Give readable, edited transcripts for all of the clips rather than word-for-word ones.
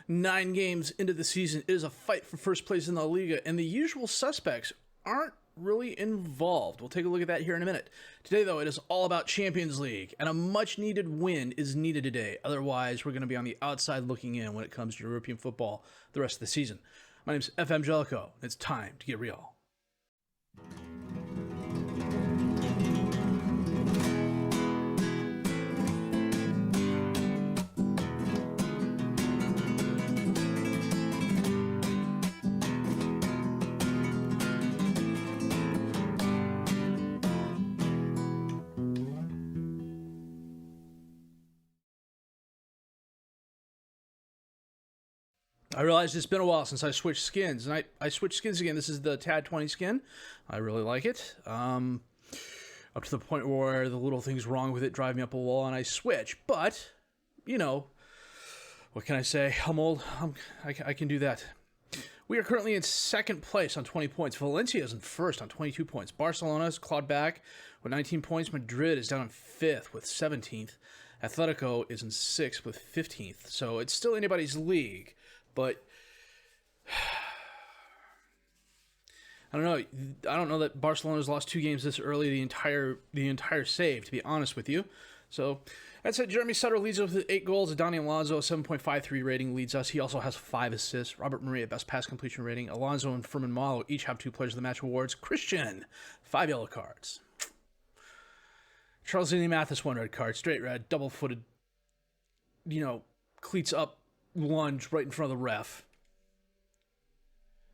9 games into the season, it is a fight for first place in the Liga, and the usual suspects aren't really involved. We'll take a look at that here in a minute. Today, though, it is all about Champions League, and a much-needed win is needed today. Otherwise, we're going to be on the outside looking in when it comes to European football the rest of the season. My name's FM20, and it's time to get real. I realized it's been a while since I switched skins, and I switched skins again. This is the TAD 20 skin. I really like it. Up to the point where the little things wrong with it drive me up a wall, and I switch. But, you know, what can I say? I'm old. I can do that. We are currently in second place on 20 points. Valencia is in first on 22 points. Barcelona has clawed back with 19 points. Madrid is down in fifth with 17th. Atletico is in sixth with 15th. So it's still anybody's league. But I don't know. I don't know that Barcelona's lost 2 games this early. The entire save, to be honest with you. So that said, Jeremy Sutter leads us with 8 goals. Dani Alonso, 7.53 rating, leads us. He also has 5 assists. Robert Maria, best pass completion rating. Alonso and Fermin Malo each have 2 Players of the Match awards. Christian, 5 yellow cards. Charles Zini Mathis, 1 red card. Straight red, double-footed, cleats up lunge right in front of the ref.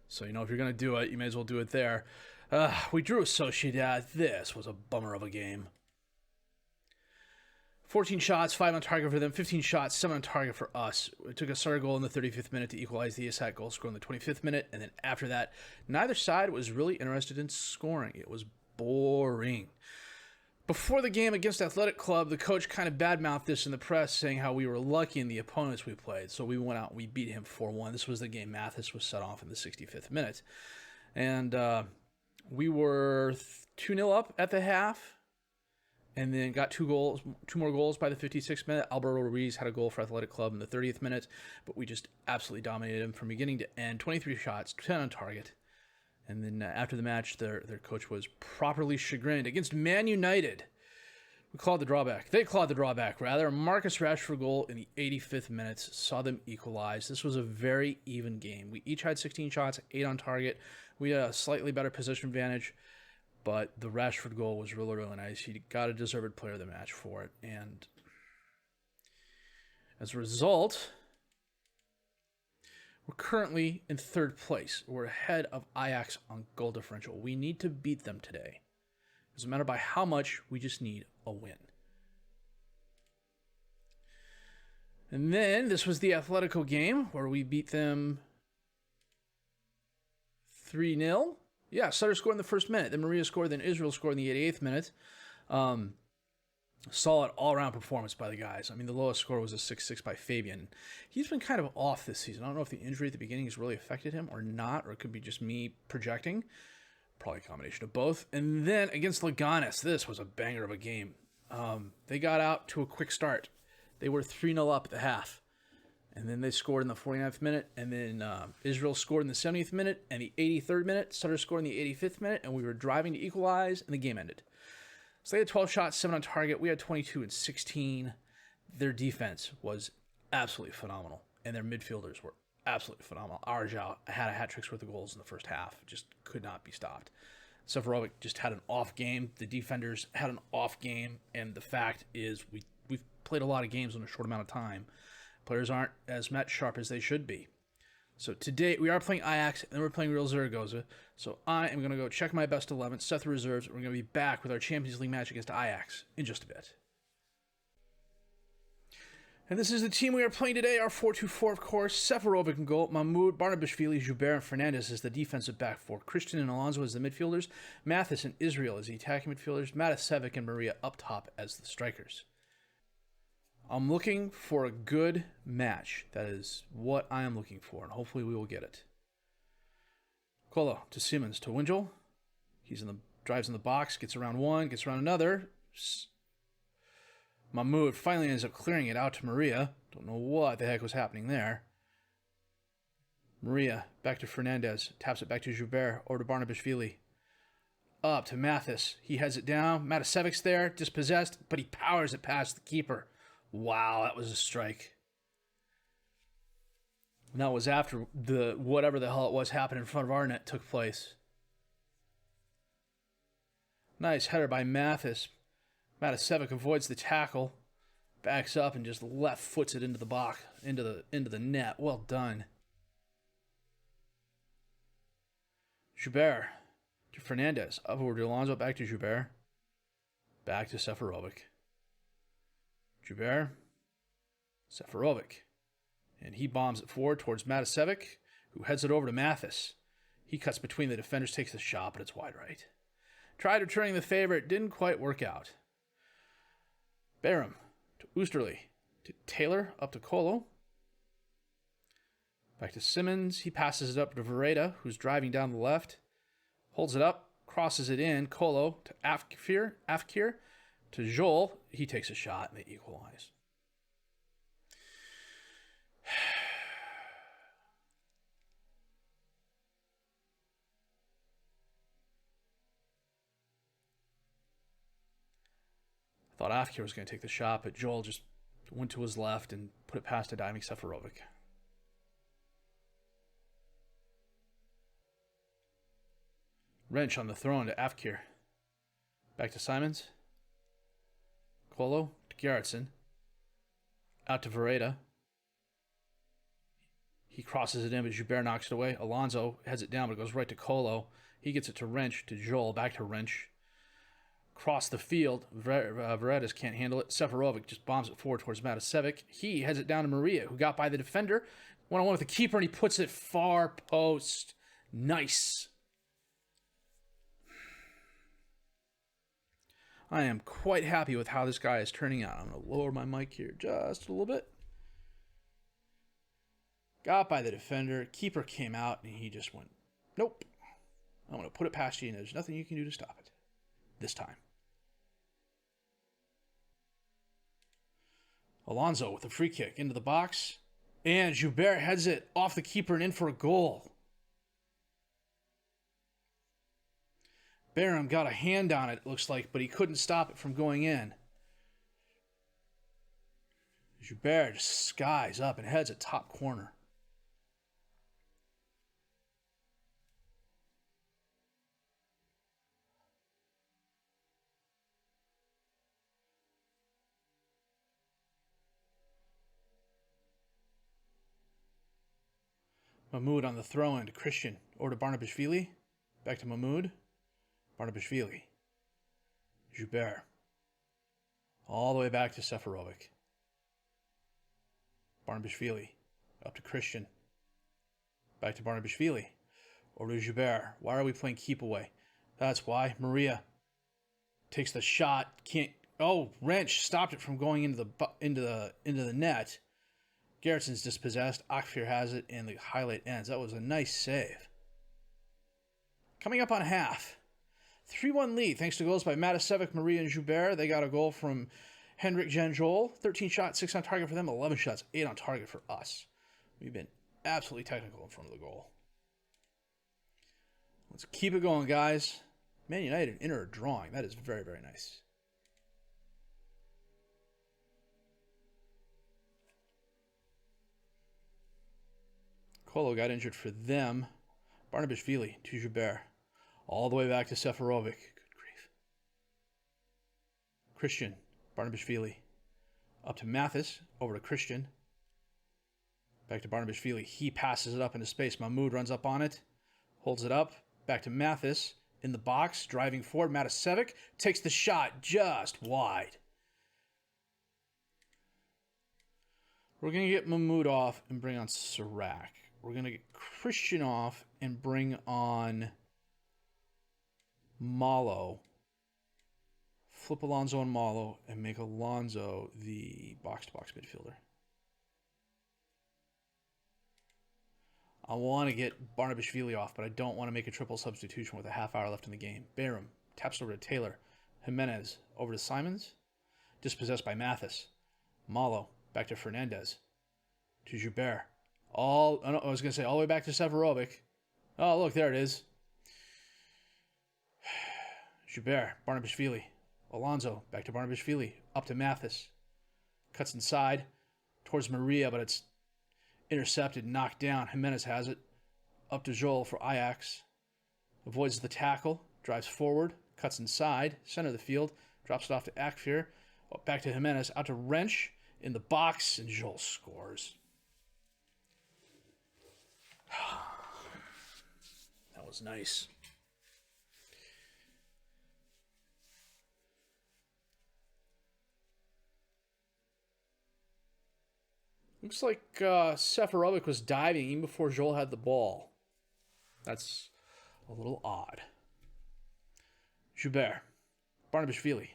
So, if you're going to do it, you may as well do it there. We drew Sociedad. This was a bummer of a game. 14 shots, 5 on target for them. 15 shots, 7 on target for us. It took a starter goal in the 35th minute to equalize the Isak goal score in the 25th minute. And then after that, neither side was really interested in scoring. It was boring. Before the game against Athletic Club, the coach kind of badmouthed this in the press, saying how we were lucky in the opponents we played. So we went out and we beat him 4-1. This was the game Mathis was set off in the 65th minute. And we were 2-0 up at the half, and then got 2 more goals by the 56th minute. Alberto Ruiz had a goal for Athletic Club in the 30th minute, but we just absolutely dominated him from beginning to end. 23 shots, 10 on target. And then after the match, their coach was properly chagrined. Against Man United, we clawed the drawback. They clawed the drawback, rather. Marcus Rashford goal in the 85th minute saw them equalize. This was a very even game. We each had 16 shots, 8 on target. We had a slightly better position advantage, but the Rashford goal was really, really nice. He got a deserved player of the match for it. And as a result, we're currently in 3rd place. We're ahead of Ajax on goal differential. We need to beat them today. It doesn't matter by how much, we just need a win. And then this was the Atletico game where we beat them 3-0. Yeah, Sutter scored in the first minute. Then Maria scored. Then Israel scored in the 88th minute. Solid all-around performance by the guys. I mean, the lowest score was a 6-6 by Fabian. He's been kind of off this season. I don't know if the injury at the beginning has really affected him or not, or it could be just me projecting. Probably a combination of both. And then against Leganes, this was a banger of a game. They got out to a quick start. They were 3-0 up at the half. And then they scored in the 49th minute. And then Israel scored in the 70th minute and the 83rd minute. Sutter scored in the 85th minute. And we were driving to equalize, and the game ended. So they had 12 shots, 7 on target. We had 22 and 16. Their defense was absolutely phenomenal, and their midfielders were absolutely phenomenal. Arjau had a hat-trick worth of goals in the first half. Just could not be stopped. Seferovic just had an off game. The defenders had an off game, and the fact is we've played a lot of games in a short amount of time. Players aren't as match sharp as they should be. So today, we are playing Ajax, and then we're playing Real Zaragoza. So I am going to go check my best 11, set the reserves, and we're going to be back with our Champions League match against Ajax in just a bit. And this is the team we are playing today, our 4-2-4, of course. Seferovic in goal, Mahmoud, Barnabashvili, Joubert, and Fernandez as the defensive back four. Christian and Alonso as the midfielders. Mathis and Israel as the attacking midfielders. Matasevic and Maria up top as the strikers. I'm looking for a good match. That is what I am looking for, and hopefully we will get it. Colo to Siemens to Wingel. He's drives in the box, gets around one, gets around another. Mahmoud finally ends up clearing it out to Maria. Don't know what the heck was happening there. Maria, back to Fernandez. Taps it back to Joubert. Over to Barnabashvili. Up to Mathis. He heads it down. Matasevic's there, dispossessed, but he powers it past the keeper. Wow, that was a strike. And that was after the whatever the hell it was happening in front of our net took place. Nice header by Mathis. Matasevic avoids the tackle, backs up and just left foots it into the box, into the net. Well done. Joubert to Fernandez. Up over to Alonso, back to Joubert. Back to Seferovic. Joubert. Seferovic. And he bombs it forward towards Matasevic, who heads it over to Mathis. He cuts between the defenders, takes the shot, but it's wide right. Tried returning the favor. It didn't quite work out. Barham to Oosterley. To Taylor, up to Colo. Back to Simmons. He passes it up to Vereda, who's driving down the left. Holds it up, crosses it in. Colo to Afkir. To Joel. He takes a shot and they equalize. I thought Afkir was going to take the shot, but Joel just went to his left and put it past a diving Seferovic. Wrench on the throw into Afkir. Back to Simons. Colo to Gerritsen. Out to Vereda. He crosses it in, but Joubert knocks it away. Alonso heads it down, but it goes right to Colo. He gets it to Wrench, to Joel, back to Wrench. Cross the field. Veredas can't handle it. Seferovic just bombs it forward towards Matasevic. He heads it down to Maria, who got by the defender. One-on-one with the keeper, and he puts it far post. Nice. I am quite happy with how this guy is turning out. I'm going to lower my mic here just a little bit. Got by the defender. Keeper came out, and he just went, nope. I'm going to put it past you, and there's nothing you can do to stop it. This time. Alonso with a free kick into the box. And Joubert heads it off the keeper and in for a goal. Barham got a hand on it looks like, but he couldn't stop it from going in. Joubert just skies up and heads at top corner. Mahmoud on the throw-in to Christian. Over to Barnabashvili. Back to Mahmoud. Barnabashvili. Joubert. All the way back to Seferovic. Barnabashvili. Up to Christian. Back to Barnabashvili. Over to Joubert. Why are we playing keep away? That's why. Maria takes the shot. Can't. Oh, Wrench stopped it from going into the net. Gerritsen's dispossessed. Akfir has it, and the highlight ends. That was a nice save. Coming up on half. 3-1 lead, thanks to goals by Matasevic, Maria, and Joubert. They got a goal from Hendrik Janjol. 13 shots, 6 on target for them. 11 shots, 8 on target for us. We've been absolutely technical in front of the goal. Let's keep it going, guys. Man United enter a drawing. That is very, very nice. Colo got injured for them. Barnabashvili to Joubert. All the way back to Seferovic. Good grief. Christian. Barnabashvili. Up to Mathis. Over to Christian. Back to Barnabashvili. He passes it up into space. Mahmoud runs up on it. Holds it up. Back to Mathis. In the box. Driving forward. Matasevic takes the shot just wide. We're going to get Mahmoud off and bring on Sirac. We're going to get Christian off and bring on Malo. Flip Alonso and Malo and make Alonso the box-to-box midfielder. I want to get Barnabashvili off, but I don't want to make a triple substitution with a half hour left in the game. Barham taps over to Taylor. Jimenez over to Simons. Dispossessed by Mathis. Malo back to Fernandez. To Joubert. I was going to say all the way back to Seferovic. Oh, look, there it is. Joubert, Barnabashvili. Alonso, back to Barnabashvili. Up to Mathis. Cuts inside towards Maria, but it's intercepted, knocked down. Jimenez has it. Up to Joel for Ajax. Avoids the tackle. Drives forward. Cuts inside. Center of the field. Drops it off to Akfir. Back to Jimenez. Out to Wrench. In the box. And Joel scores. That was nice. Looks like Seferovic was diving even before Joel had the ball. That's a little odd. Joubert. Barnabashvili.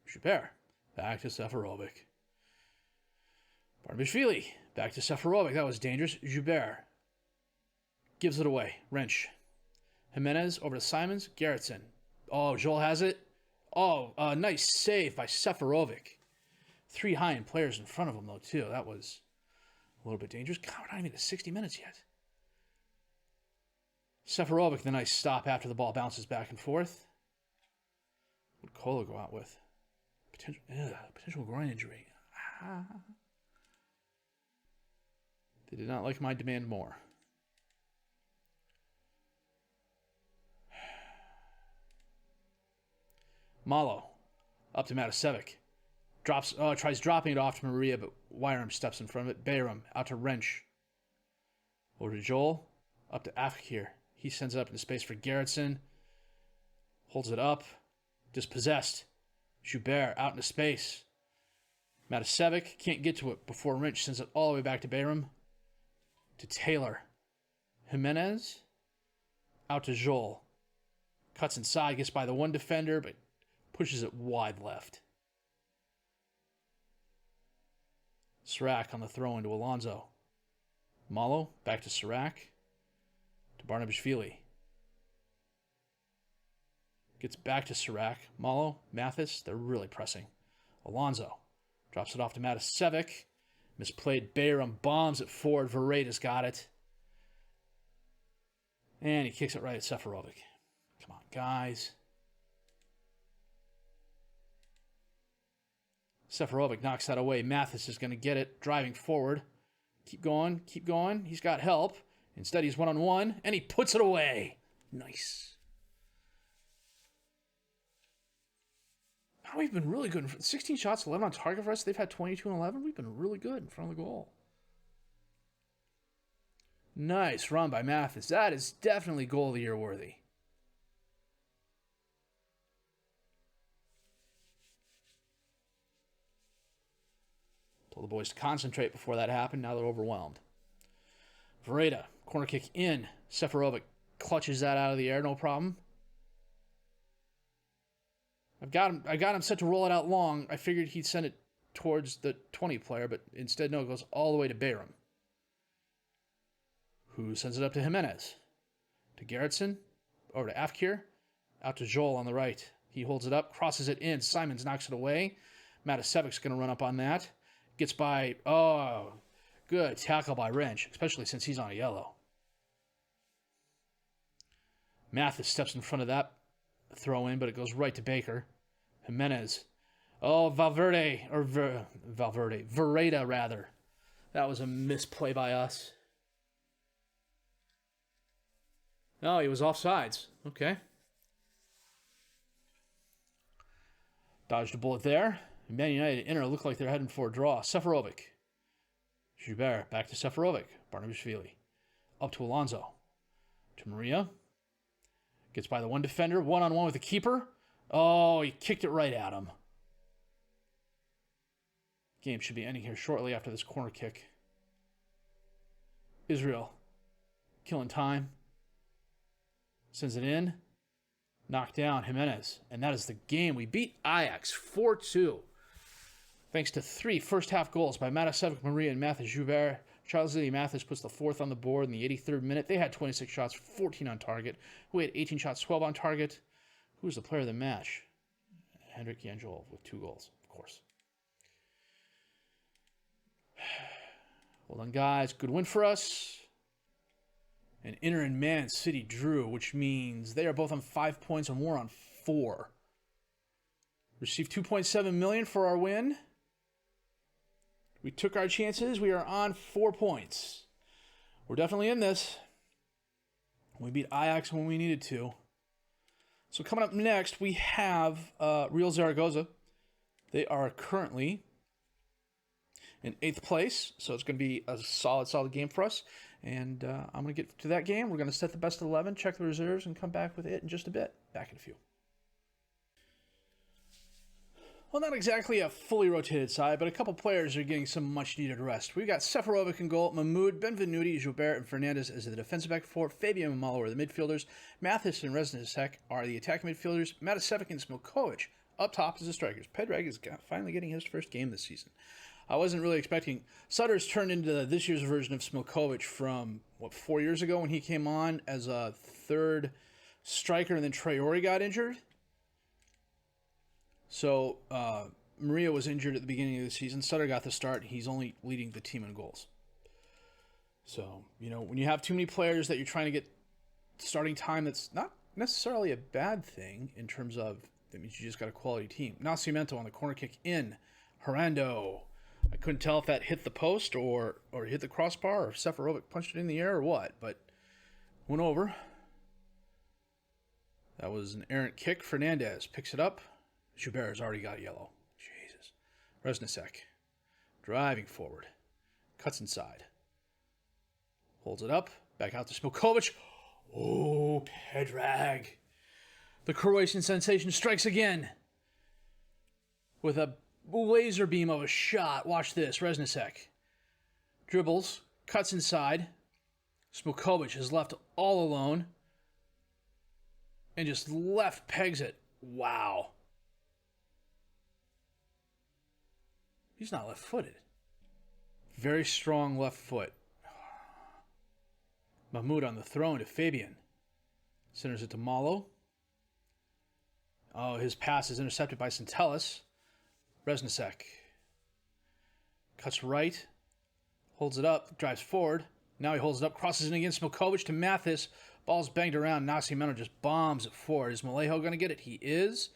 Joubert. Back to Seferovic. Barnabashvili. Back to Seferovic. That was dangerous. Joubert. Gives it away. Wrench. Jimenez over to Simons. Gerritsen. Oh, Joel has it. Oh, nice save by Seferovic. 3 high-end players in front of him, though, too. That was a little bit dangerous. God, we're not even at 60 minutes yet. Seferovic, the nice stop after the ball bounces back and forth. What would Kola go out with? Potential groin injury. They did not like my demand more. Malo. Up to Matasevic. Tries dropping it off to Maria, but Wyram steps in front of it. Bayram out to Wrench. Over to Joel. Up to Afkir. He sends it up into space for Gerritsen. Holds it up. Dispossessed. Joubert out into space. Matasevic can't get to it before Wrench sends it all the way back to Bayram. To Taylor. Jimenez. Out to Joel. Cuts inside, gets by the one defender, but pushes it wide left. Sirac on the throw into Alonso. Malo back to Sirac. To Barnabashvili. Gets back to Sirac. Malo, Mathis, they're really pressing. Alonso drops it off to Matasevic. Misplayed. Bayram bombs it forward. Vereda's got it. And he kicks it right at Seferovic. Come on, guys. Seferovic knocks that away. Mathis is going to get it. Driving forward. Keep going. Keep going. He's got help. Instead, he's one-on-one. And he puts it away. Nice. We've been really good. 16 shots, 11 on target for us. They've had 22 and 11. We've been really good in front of the goal. Nice run by Mathis. That is definitely goal of the year worthy. Told the boys to concentrate before that happened. Now they're overwhelmed. Vereda, corner kick in. Seferovic clutches that out of the air, no problem. I got him set to roll it out long. I figured he'd send it towards the 20 player, but instead, no, it goes all the way to Bayram, who sends it up to Jimenez. To Gerritsen, over to Afkir, out to Joel on the right. He holds it up, crosses it in. Simons knocks it away. Matasevic's going to run up on that. Gets by, good tackle by Wrench, especially since he's on a yellow. Mathis steps in front of that throw in, but it goes right to Baker. Jimenez. Oh, Vereda, rather. That was a misplay by us. No, he was offsides. Okay. Dodged a bullet there. Man United inner looked like they're heading for a draw. Seferovic. Joubert back to Seferovic. Barnabashvili. Up to Alonso. To Maria. Gets by the one defender. One-on-one with the keeper. Oh, he kicked it right at him. Game should be ending here shortly after this corner kick. Israel. Killing time. Sends it in. Knocked down Jimenez. And that is the game. We beat Ajax 4-2. Thanks to 3 first-half goals by Matasevic, Maria, and Mathis Joubert. Charles Lee Mathis puts the 4th on the board in the 83rd minute. They had 26 shots, 14 on target. We had 18 shots, 12 on target. Who was the player of the match? Hendrik Janjol with 2 goals, of course. Hold on, guys. Good win for us. And Inter and Man City drew, which means they are both on 5 points and we're on 4. Received $2.7 million for our win. We took our chances. We are on 4 points. We're definitely in this. We beat Ajax when we needed to. So coming up next, we have Real Zaragoza. They are currently in 8th place, so it's going to be a solid game for us. And I'm going to get to that game. We're going to set the best 11, check the reserves, and come back with it in just a bit. Back in a few. Well, not exactly a fully rotated side, but a couple players are getting some much-needed rest. We've got Seferovic in goal, Mahmoud, Benvenuti, Joubert, and Fernandez as the defensive back four. Fabian and Malo are the midfielders. Mathis and Resnicek are the attacking midfielders. Matasevic and Smilkovic up top as the strikers. Predrag is finally getting his first game this season. I wasn't really expecting... Sutter's turned into this year's version of Smilkovic from, 4 years ago when he came on as a third striker and then Traore got injured. So, Maria was injured at the beginning of the season. Sutter got the start. He's only leading the team in goals. So, when you have too many players that you're trying to get starting time, that's not necessarily a bad thing in terms of, that means you just got a quality team. Nascimento on the corner kick in. Herando. I couldn't tell if that hit the post or hit the crossbar or Seferovic punched it in the air or what, but went over. That was an errant kick. Fernandez picks it up. Joubert has already got yellow. Jesus. Resnicek. Driving forward. Cuts inside. Holds it up. Back out to Smilkovic. Oh, Predrag. The Croatian sensation strikes again. With a laser beam of a shot. Watch this. Resnicek. Dribbles. Cuts inside. Smilkovic is left all alone. And just left pegs it. Wow. He's not left-footed. Very strong left foot. Mahmoud on the throw to Fabian. Centers it to Malo. Oh, his pass is intercepted by Centellas. Resnicek. Cuts right. Holds it up. Drives forward. Now he holds it up. Crosses it against Smilkovic to Mathis. Ball's banged around. Nascimento just bombs it forward. Is Malejo going to get it? He is.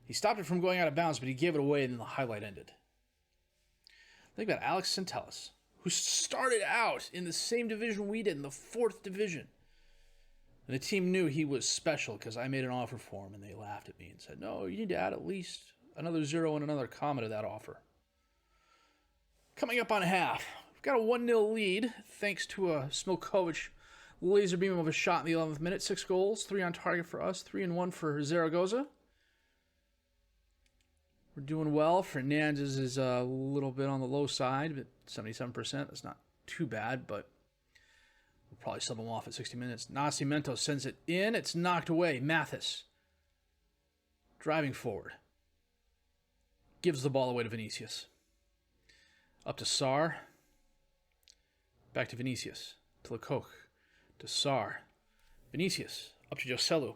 He stopped it from going out of bounds, but he gave it away and then the highlight ended. Think about Alex Centellas, who started out in the same division we did, in the 4th division. And the team knew he was special because I made an offer for him, and they laughed at me and said, no, you need to add at least another 0 and another comma to that offer. Coming up on half, we've got a 1-0 lead thanks to a Smilkovic laser beam of a shot in the 11th minute. 6 goals, 3 on target for us, 3 and 1 for Zaragoza. We're doing well. Fernandez is a little bit on the low side, but 77%. That's not too bad, but we'll probably sub him off at 60 minutes. Nascimento sends it in. It's knocked away. Mathis driving forward. Gives the ball away to Vinicius. Up to Sarr. Back to Vinicius. To Lecoq. To Sarr. Vinicius. Up to Joselu.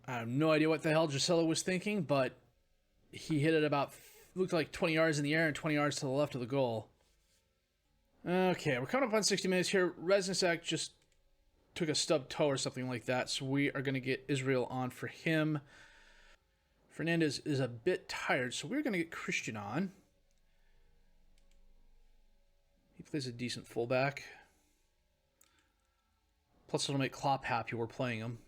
I have no idea what the hell Gisela was thinking, but he hit it about, looked like 20 yards in the air and 20 yards to the left of the goal. Okay, we're coming up on 60 minutes here. Resnicek just took a stub toe or something like that, so we are going to get Israel on for him. Fernandez is a bit tired, so we're going to get Christian on. He plays a decent fullback. Plus, it'll make Klopp happy we're playing him.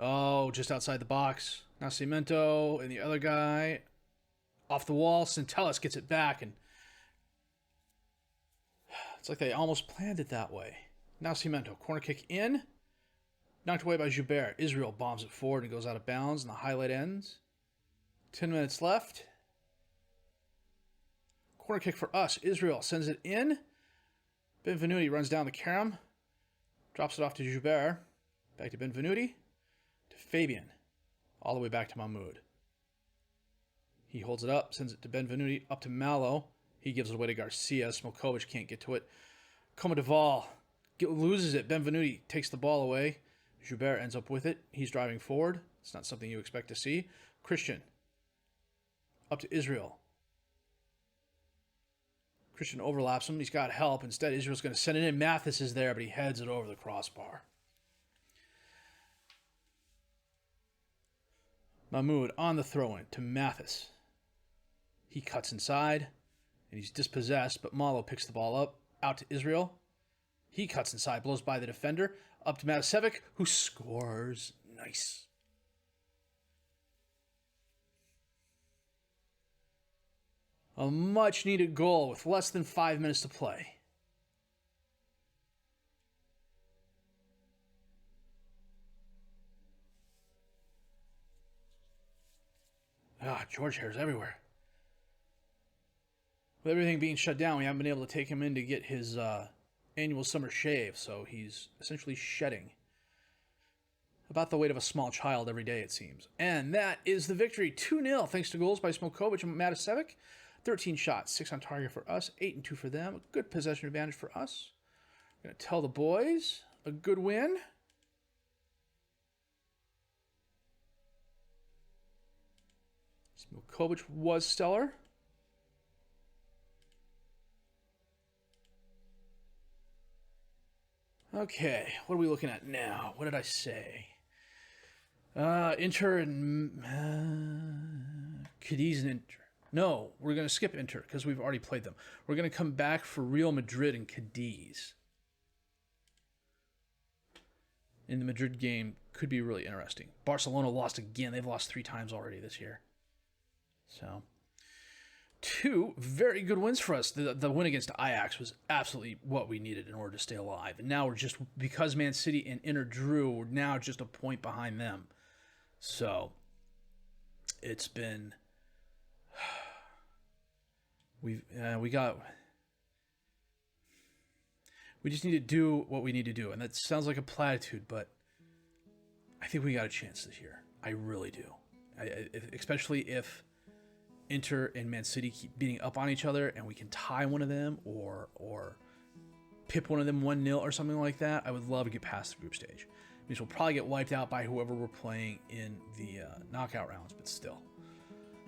Oh, just outside the box. Nascimento and the other guy off the wall. Centellas gets it back, and it's like they almost planned it that way. Nascimento, corner kick in. Knocked away by Joubert. Israel bombs it forward and goes out of bounds, and the highlight ends. 10 minutes left. Corner kick for us. Israel sends it in. Benvenuti runs down the carom. Drops it off to Joubert. Back to Benvenuti. To Fabian. All the way back to Mahmoud. He holds it up. Sends it to Benvenuti. Up to Malo. He gives it away to Garcia. Smilkovic can't get to it. Comadeval loses it. Benvenuti takes the ball away. Joubert ends up with it. He's driving forward. It's not something you expect to see. Christian. Up to Israel. Christian overlaps him. He's got help. Instead, Israel's going to send it in. Mathis is there, but he heads it over the crossbar. Mahmoud on the throw-in to Mathis. He cuts inside, and he's dispossessed, but Malo picks the ball up. Out to Israel. He cuts inside, blows by the defender. Up to Matasevic, who scores. Nice. A much-needed goal with less than 5 minutes to play. George hair's everywhere. With everything being shut down, we haven't been able to take him in to get his annual summer shave, so he's essentially shedding. About the weight of a small child every day, it seems. And that is the victory. 2-0, thanks to goals by Smokovic and Matasevic. 13 shots, 6 on target for us, 8 and 2 for them. A good possession advantage for us. I'm going to tell the boys, a good win. Smokovic was stellar. Okay, what are we looking at now? What did I say? Inter and Cadiz and Inter. No, we're going to skip Inter because we've already played them. We're going to come back for Real Madrid and Cadiz. And the Madrid game could be really interesting. Barcelona lost again. They've lost 3 times already this year. So, 2 very good wins for us. The win against Ajax was absolutely what we needed in order to stay alive. And now we're just, because Man City and Inter drew, we're now just a point behind them. So, it's been... We just need to do what we need to do. And that sounds like a platitude, but I think we got a chance this year. I really do. Especially if Inter and Man City keep beating up on each other and we can tie one of them or pip one of them 1-0 or something like that. I would love to get past the group stage. It means we'll probably get wiped out by whoever we're playing in the knockout rounds, but still.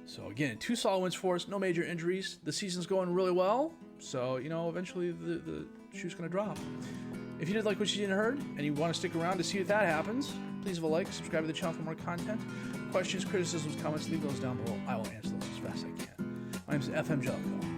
So again, 2 solid wins for us, no major injuries. The season's going really well, so eventually the shoe's gonna drop. If you did like what you heard and you want to stick around to see if that happens, please leave a like, subscribe to the channel for more content. Questions, criticisms, comments, leave those down below. I will answer those as fast as I can. My name is FM20.